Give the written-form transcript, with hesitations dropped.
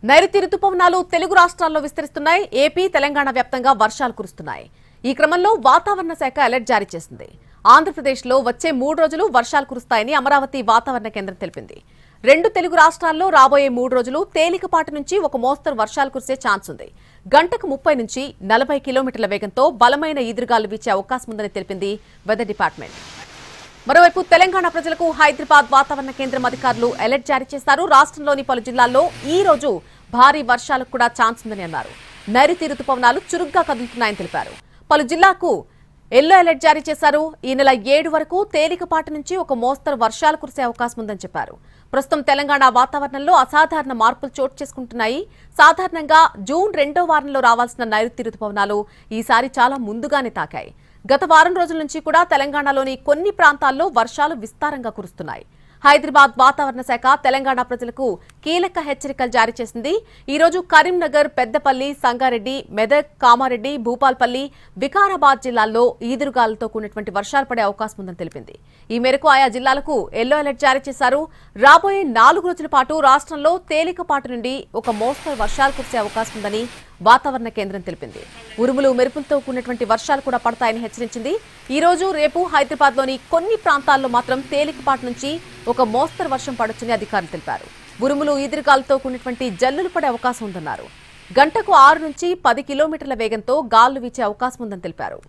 నైరుతి రుతుపవనాలు తెలుగు రాష్ట్రాల్లో విస్తరిస్తున్నాయి. ఏపీ, తెలంగాణ వ్యాప్తంగా వర్షాలు కురుస్తున్నాయి. ఈ క్రమంలో వాతావరణ శాఖ అలర్ట్ జారీ చేసింది. ఆంధ్రప్రదేశ్లో వచ్చే 3 రోజులు వర్షాలు కురుస్తాయని అమరావతి వాతావరణ కేంద్రం తెలిపింది. 2 తెలుగు రాష్ట్రాల్లో రాబోయే 3 రోజులు తేలికపాటి నుంచి ఒక మోస్తరు వర్షాలు కురిసే ఛాన్స్ ఉంది. గంటకు 30 నుంచి 40 కిలోమీటర్ల వేగంతో బలమైన ఈదురుగాలు వీచే అవకాశం ఉందని తెలిపింది వెదర్ డిపార్ట్మెంట్. మరోవైపు తెలంగాణ ప్రజలకు హైదరాబాద్ వాతావరణ కేంద్రం అధికారులు అలర్ట్ జారీ చేశారు. రాష్ట్రంలోని పలు జిల్లాల్లో ఈ రోజు భారీ వర్షాలకు కూడా ఛాన్స్ ఉందని అన్నారు. నైరుతి రుతుపవనాలు చురుగ్గా కదులుతున్నాయని తెలిపారు. పలు జిల్లాకు ఎల్లో అలర్ట్ జారీ చేశారు. ఈ నెల 7 వరకు తేలికపాటి నుంచి ఒక మోస్తరు వర్షాలు కురిసే అవకాశం ఉందని చెప్పారు. ప్రస్తుతం తెలంగాణ వాతావరణంలో అసాధారణ మార్పులు చోటు చేసుకుంటున్నాయి. సాధారణంగా జూన్ 2వ వారంలో రావాల్సిన నైరుతి రుతుపవనాలు ఈసారి చాలా ముందుగానే తాకాయి. గత వారం రోజుల నుంచి కూడా తెలంగాణలోని కొన్ని ప్రాంతాల్లో వర్షాలు విస్తారంగా కురుస్తున్నాయి. హైదరాబాద్ వాతావరణ శాఖ తెలంగాణ ప్రజలకు కీలక హెచ్చరికలు జారీ చేసింది. ఈ రోజు కరీంనగర్, పెద్దపల్లి, సంగారెడ్డి, మెదక్, కామారెడ్డి, భూపాల్పల్లి, వికారాబాద్ జిల్లాల్లో ఈదురుగాలతో కూడినటువంటి వర్షాలు పడే అవకాశం ఉందని తెలిపింది. ఈ మేరకు ఆయా జిల్లాలకు ఎల్లో అలర్ట్ జారీ చేశారు. రాబోయే 4 రోజుల పాటు రాష్ట్రంలో తేలికపాటి నుండి ఒక మోస్తరు వర్షాలు కురిసే అవకాశం ఉందని వాతావరణ కేంద్రం తెలిపింది. ఉరుములు, మెరుపులతో కూడినటువంటి వర్షాలు కూడా పడతాయని హెచ్చరించింది. ఈ రోజు, రేపు హైదరాబాద్లోని కొన్ని ప్రాంతాల్లో మాత్రం తేలికపాటి నుంచి ఒక మోస్తరు వర్షం పడొచ్చని అధికారులు తెలిపారు. ఉరుములు, ఈదురుగాలతో కూడినటువంటి జల్లులు పడే అవకాశం ఉందన్నారు. గంటకు 6 నుంచి 10 కిలోమీటర్ల వేగంతో గాలులు వీచే అవకాశం ఉందని తెలిపారు.